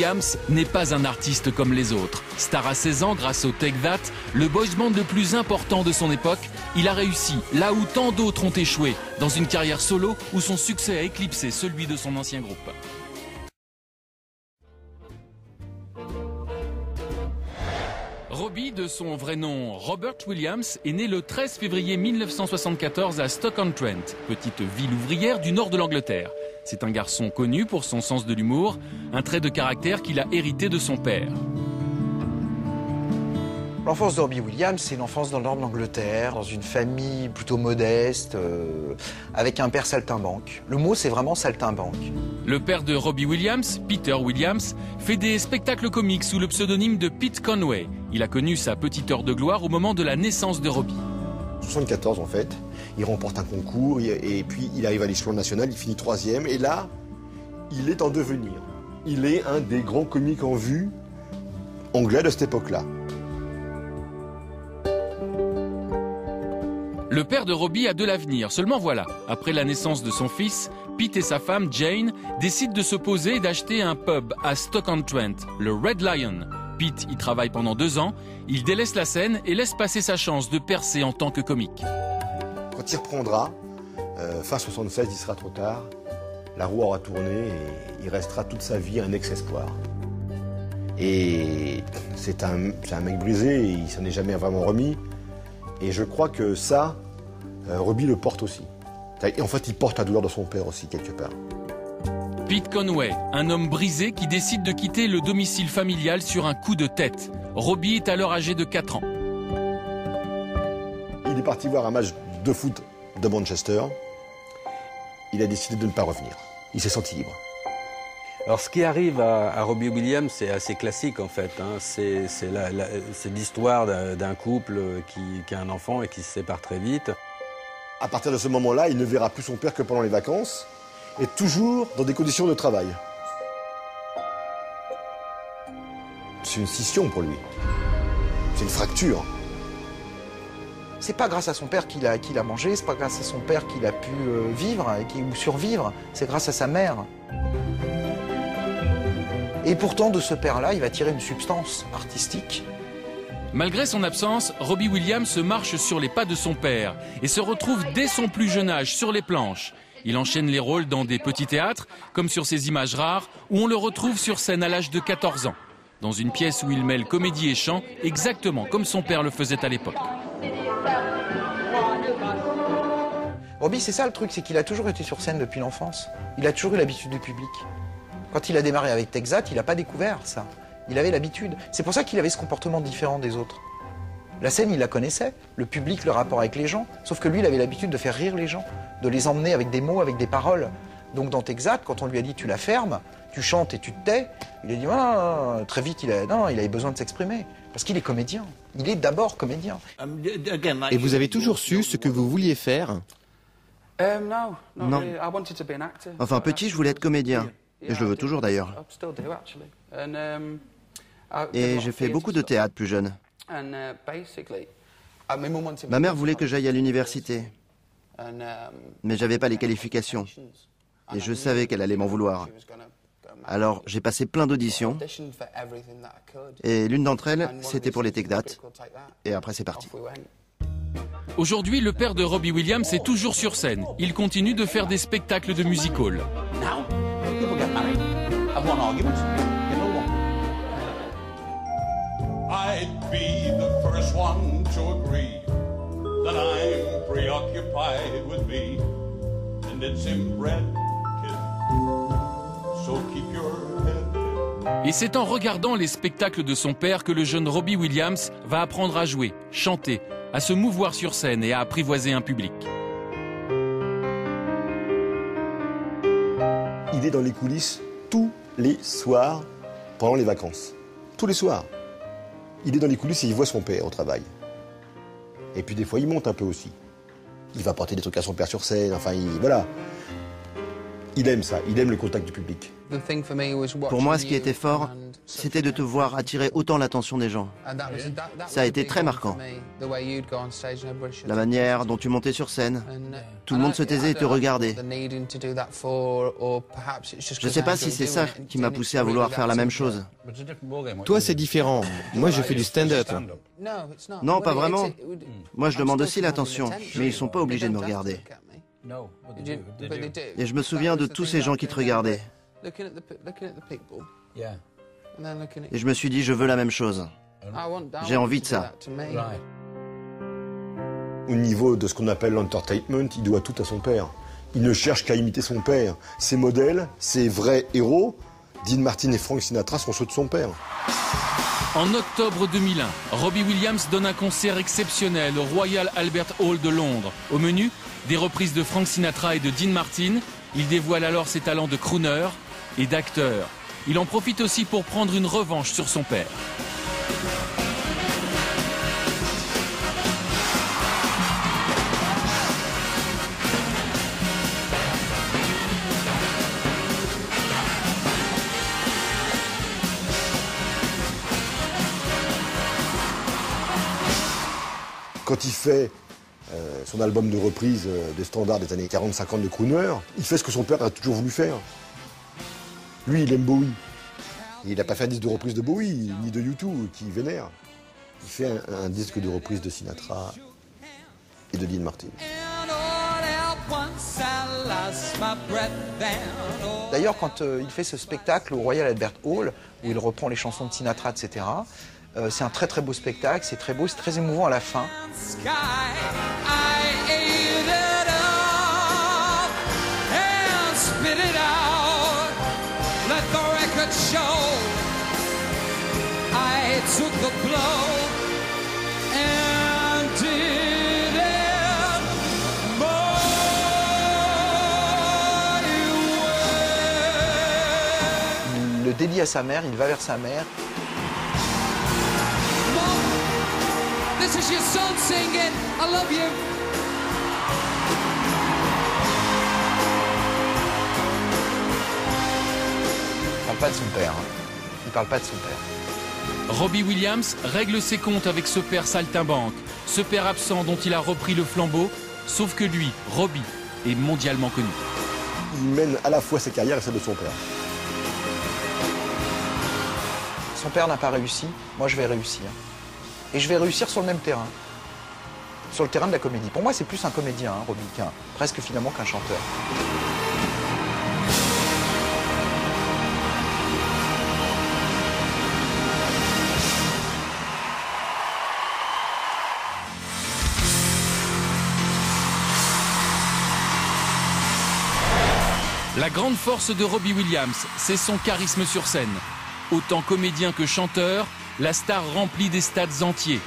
Williams n'est pas un artiste comme les autres. Star à 16 ans grâce au Take That, le boys band le plus important de son époque, il a réussi là où tant d'autres ont échoué, dans une carrière solo où son succès a éclipsé celui de son ancien groupe. Robbie, de son vrai nom Robert Williams, est né le 13 février 1974 à Stoke-on-Trent, petite ville ouvrière du nord de l'Angleterre. C'est un garçon connu pour son sens de l'humour, un trait de caractère qu'il a hérité de son père. L'enfance de Robbie Williams, c'est une enfance dans le nord de l'Angleterre, dans une famille plutôt modeste, avec un père saltimbanque. Le mot, c'est vraiment saltimbanque. Le père de Robbie Williams, Peter Williams, fait des spectacles comiques sous le pseudonyme de Pete Conway. Il a connu sa petite heure de gloire au moment de la naissance de Robbie. 74 en fait, il remporte un concours et puis il arrive à l'échelon national, il finit 3e et là, il est en devenir. Il est un des grands comiques en vue anglais de cette époque-là. Le père de Robbie a de l'avenir, seulement voilà, après la naissance de son fils, Pete et sa femme Jane décident de se poser et d'acheter un pub à Stoke-on-Trent, le Red Lion. Pete y travaille pendant 2 ans, il délaisse la scène et laisse passer sa chance de percer en tant que comique. Quand il reprendra, fin 76, il sera trop tard, la roue aura tourné et il restera toute sa vie un ex-espoir. Et c'est un mec brisé, il s'en est jamais vraiment remis. Et je crois que ça, Robbie le porte aussi. Et en fait, il porte la douleur de son père aussi, quelque part. Pete Conway, un homme brisé qui décide de quitter le domicile familial sur un coup de tête. Robbie est alors âgé de 4 ans. Il est parti voir un match de foot de Manchester. Il a décidé de ne pas revenir. Il s'est senti libre. Alors ce qui arrive à Robbie Williams, c'est assez classique en fait. Hein. C'est l'histoire d'un couple qui a un enfant et qui se sépare très vite. À partir de ce moment-là, il ne verra plus son père que pendant les vacances, et toujours dans des conditions de travail. C'est une scission pour lui. C'est une fracture. C'est pas grâce à son père qu'il a mangé, c'est pas grâce à son père qu'il a pu vivre ou survivre, c'est grâce à sa mère. Et pourtant, de ce père-là, il va tirer une substance artistique. Malgré son absence, Robbie Williams marche sur les pas de son père et se retrouve dès son plus jeune âge sur les planches. Il enchaîne les rôles dans des petits théâtres, comme sur ces images rares, où on le retrouve sur scène à l'âge de 14 ans, dans une pièce où il mêle comédie et chant, exactement comme son père le faisait à l'époque. Robbie, c'est ça le truc, c'est qu'il a toujours été sur scène depuis l'enfance. Il a toujours eu l'habitude du public. Quand il a démarré avec Take That, il n'a pas découvert ça. Il avait l'habitude. C'est pour ça qu'il avait ce comportement différent des autres. La scène, il la connaissait, le public, le rapport avec les gens. Sauf que lui, il avait l'habitude de faire rire les gens, de les emmener avec des mots, avec des paroles. Donc dans Take That, quand on lui a dit tu la fermes, tu chantes et tu te tais, il a dit ah, très vite, il avait besoin de s'exprimer. Parce qu'il est comédien. Il est d'abord comédien. Et vous avez toujours su ce que vous vouliez faire? Non. Enfin, petit, je voulais être comédien. Et je le veux toujours d'ailleurs. Et j'ai fait beaucoup de théâtre plus jeune. Ma mère voulait que j'aille à l'université. Mais j'avais pas les qualifications. Et je savais qu'elle allait m'en vouloir. Alors j'ai passé plein d'auditions. Et l'une d'entre elles, c'était pour les Take That. Et après c'est parti. Aujourd'hui, le père de Robbie Williams est toujours sur scène. Il continue de faire des spectacles de music-hall. I'd be the first one to agree that I'm preoccupied with me, and it's inbred, kid. So keep your head. Et c'est en regardant les spectacles de son père que le jeune Robbie Williams va apprendre à jouer, chanter, à se mouvoir sur scène et à apprivoiser un public. Il est dans les coulisses tous les soirs pendant les vacances. Tous les soirs. Il est dans les coulisses et il voit son père au travail. Et puis des fois, il monte un peu aussi. Il va porter des trucs à son père sur scène, enfin, voilà. Il aime ça, il aime le contact du public. Pour moi, ce qui était fort, c'était de te voir attirer autant l'attention des gens. Ça a été très marquant. La manière dont tu montais sur scène, tout le monde se taisait et te regardait. Je ne sais pas si c'est ça qui m'a poussé à vouloir faire la même chose. Toi, c'est différent. Moi, je fais du stand-up. Non, pas vraiment. Moi, je demande aussi l'attention, mais ils sont pas obligés de me regarder. Et je me souviens de tous ces gens qui te regardaient. Et je me suis dit, je veux la même chose. J'ai envie de ça. Au niveau de ce qu'on appelle l'entertainment, il doit tout à son père. Il ne cherche qu'à imiter son père. Ses modèles, ses vrais héros, Dean Martin et Frank Sinatra sont ceux de son père. En octobre 2001, Robbie Williams donne un concert exceptionnel au Royal Albert Hall de Londres. Au menu, des reprises de Frank Sinatra et de Dean Martin. Il dévoile alors ses talents de crooner et d'acteur. Il en profite aussi pour prendre une revanche sur son père. Quand il fait son album de reprise des standards des années 40-50 de crooner, il fait ce que son père a toujours voulu faire. Lui, il aime Bowie. Il n'a pas fait un disque de reprise de Bowie, ni de U2, qui vénère. Il fait un disque de reprise de Sinatra et de Dean Martin. D'ailleurs, quand il fait ce spectacle au Royal Albert Hall, où il reprend les chansons de Sinatra, etc., c'est un très très beau spectacle, c'est très beau, c'est très émouvant à la fin. Il le dédie à sa mère, il va vers sa mère. This is your son singing, I love you. Il parle pas de son père. Il parle pas de son père. Robbie Williams règle ses comptes avec ce père saltimbanque, ce père absent dont il a repris le flambeau, sauf que lui, Robbie, est mondialement connu. Il mène à la fois sa carrière et celle de son père. Son père n'a pas réussi, moi je vais réussir. Et je vais réussir sur le même terrain. Sur le terrain de la comédie. Pour moi, c'est plus un comédien, Robbie, presque finalement qu'un chanteur. La grande force de Robbie Williams, c'est son charisme sur scène. Autant comédien que chanteur, la star remplit des stades entiers.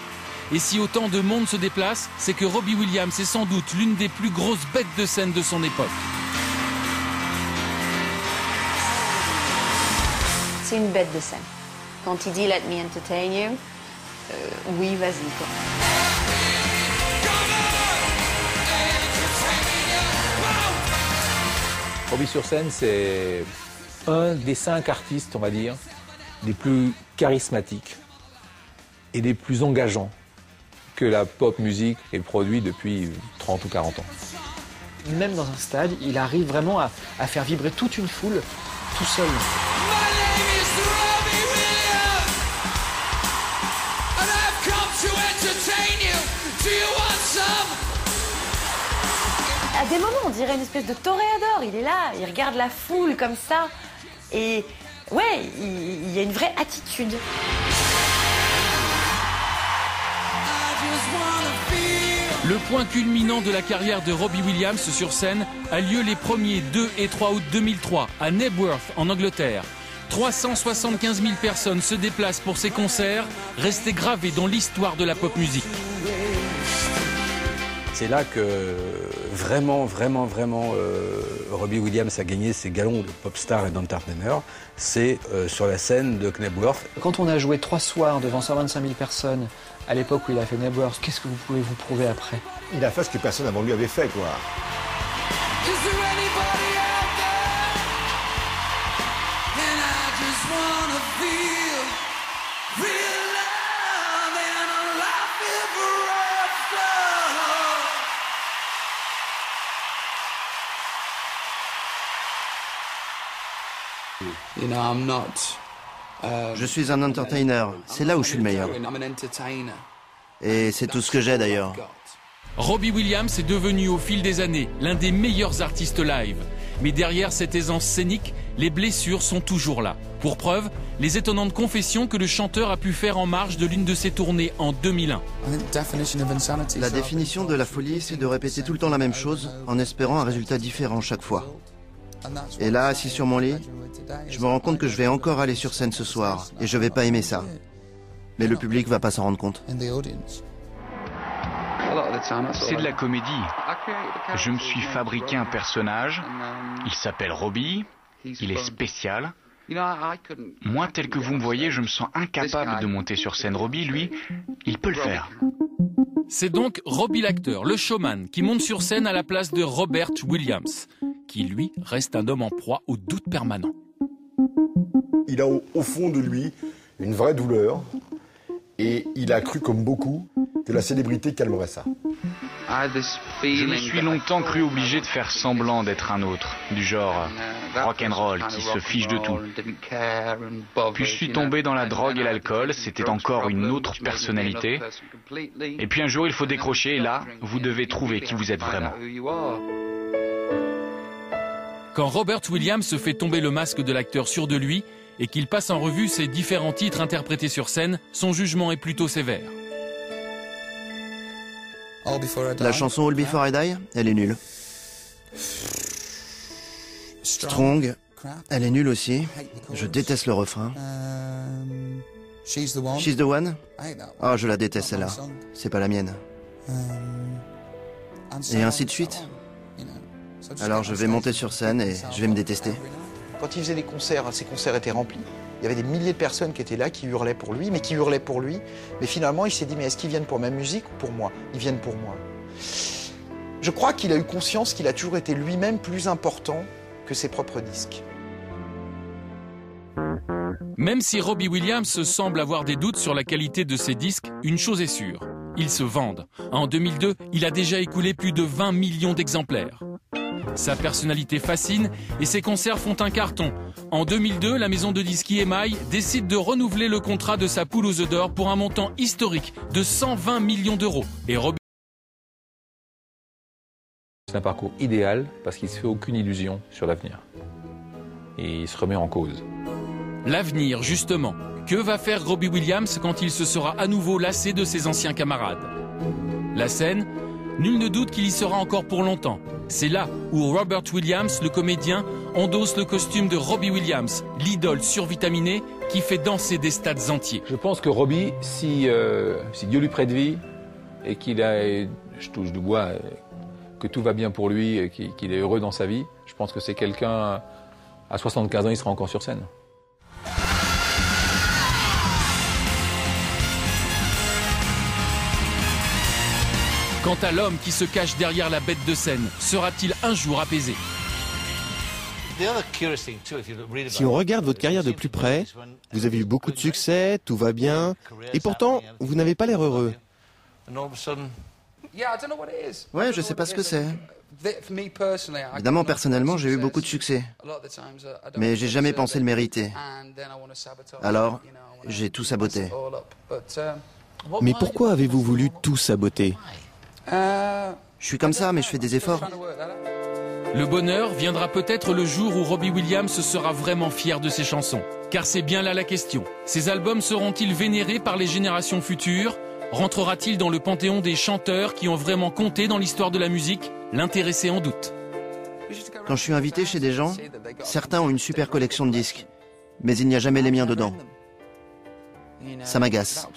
Et si autant de monde se déplace, c'est que Robbie Williams est sans doute l'une des plus grosses bêtes de scène de son époque. C'est une bête de scène. Quand il dit « Let me entertain you », oui, vas-y, quoi. Robbie sur scène, c'est un des 5 artistes, on va dire, les plus charismatiques et les plus engageants que la pop musique ait produit depuis 30 ou 40 ans. Même dans un stade, il arrive vraiment à faire vibrer toute une foule tout seul. À des moments, on dirait une espèce de toréador. Il est là, il regarde la foule comme ça. Et ouais, il y a une vraie attitude. Le point culminant de la carrière de Robbie Williams sur scène a lieu les 1er, 2 et 3 août 2003 à Knebworth, en Angleterre. 375 000 personnes se déplacent pour ces concerts, restés gravés dans l'histoire de la pop musique. C'est là que vraiment, Robbie Williams a gagné ses galons de pop star et d'entertainer. C'est sur la scène de Knebworth. Quand on a joué 3 soirs devant 125 000 personnes, à l'époque où il a fait Knebworth, qu'est-ce que vous pouvez vous prouver après? Il a fait ce que personne avant lui avait fait, quoi. Je suis un entertainer. C'est là où je suis le meilleur. Et c'est tout ce que j'ai d'ailleurs. Robbie Williams est devenu au fil des années l'un des meilleurs artistes live. Mais derrière cette aisance scénique, les blessures sont toujours là. Pour preuve, les étonnantes confessions que le chanteur a pu faire en marge de l'une de ses tournées en 2001. La définition de la folie, c'est de répéter tout le temps la même chose en espérant un résultat différent chaque fois. Et là, assis sur mon lit, je me rends compte que je vais encore aller sur scène ce soir et je vais pas aimer ça. Mais le public va pas s'en rendre compte. C'est de la comédie. Je me suis fabriqué un personnage. Il s'appelle Robbie. Il est spécial. Moi, tel que vous me voyez, je me sens incapable de monter sur scène. Robbie, lui, il peut le faire. C'est donc Robbie l'acteur, le showman, qui monte sur scène à la place de Robert Williams, qui lui reste un homme en proie au doute permanent. Il a au fond de lui une vraie douleur et il a cru, comme beaucoup, que la célébrité calmerait ça. Je me suis longtemps cru obligé de faire semblant d'être un autre, du genre rock'n'roll qui se fiche de tout. Puis je suis tombé dans la drogue et l'alcool, c'était encore une autre personnalité. Et puis un jour il faut décrocher et là, vous devez trouver qui vous êtes vraiment. Quand Robert Williams se fait tomber le masque de l'acteur sûr de lui et qu'il passe en revue ses différents titres interprétés sur scène, son jugement est plutôt sévère. La chanson All Before I Die, elle est nulle. Strong, elle est nulle aussi. Je déteste le refrain. She's the One. Oh, je la déteste celle-là. C'est pas la mienne. Et ainsi de suite. Alors je vais monter sur scène et je vais me détester. Quand il faisait des concerts, ces concerts étaient remplis. Il y avait des milliers de personnes qui étaient là, qui hurlaient pour lui, Mais finalement, il s'est dit, mais est-ce qu'ils viennent pour ma musique ou pour moi? Ils viennent pour moi. Je crois qu'il a eu conscience qu'il a toujours été lui-même plus important que ses propres disques. Même si Robbie Williams semble avoir des doutes sur la qualité de ses disques, une chose est sûre, ils se vendent. En 2002, il a déjà écoulé plus de 20 millions d'exemplaires. Sa personnalité fascine et ses concerts font un carton. En 2002, la maison de disques EMI décide de renouveler le contrat de sa poule aux œufs d'or pour un montant historique de 120 millions d'euros. Et Robbie... C'est un parcours idéal parce qu'il ne se fait aucune illusion sur l'avenir. Et il se remet en cause. L'avenir, justement. Que va faire Robbie Williams quand il se sera à nouveau lassé de ses anciens camarades? La scène, nul ne doute qu'il y sera encore pour longtemps. C'est là où Robert Williams, le comédien, endosse le costume de Robbie Williams, l'idole survitaminée qui fait danser des stades entiers. Je pense que Robbie, si Dieu lui prête vie et qu'il a, je touche du bois, que tout va bien pour lui et qu'il est heureux dans sa vie, je pense que c'est quelqu'un, à 75 ans, il sera encore sur scène. Quant à l'homme qui se cache derrière la bête de scène, sera-t-il un jour apaisé? Si on regarde votre carrière de plus près, vous avez eu beaucoup de succès, tout va bien, et pourtant, vous n'avez pas l'air heureux. Ouais, je sais pas ce que c'est. Évidemment, personnellement, j'ai eu beaucoup de succès. Mais j'ai jamais pensé le mériter. Alors, j'ai tout saboté. Mais pourquoi avez-vous voulu tout saboter? Je suis comme ça, mais je fais des efforts. Le bonheur viendra peut-être le jour où Robbie Williams sera vraiment fier de ses chansons. Car c'est bien là la question. Ses albums seront-ils vénérés par les générations futures? Rentrera-t-il dans le panthéon des chanteurs qui ont vraiment compté dans l'histoire de la musique? L'intéressé en doute. Quand je suis invité chez des gens, certains ont une super collection de disques, mais il n'y a jamais les miens dedans. Ça m'agace.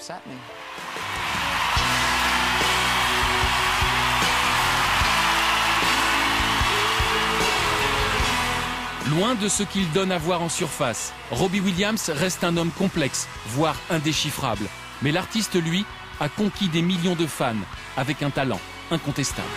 Loin de ce qu'il donne à voir en surface, Robbie Williams reste un homme complexe, voire indéchiffrable. Mais l'artiste, lui, a conquis des millions de fans avec un talent incontestable.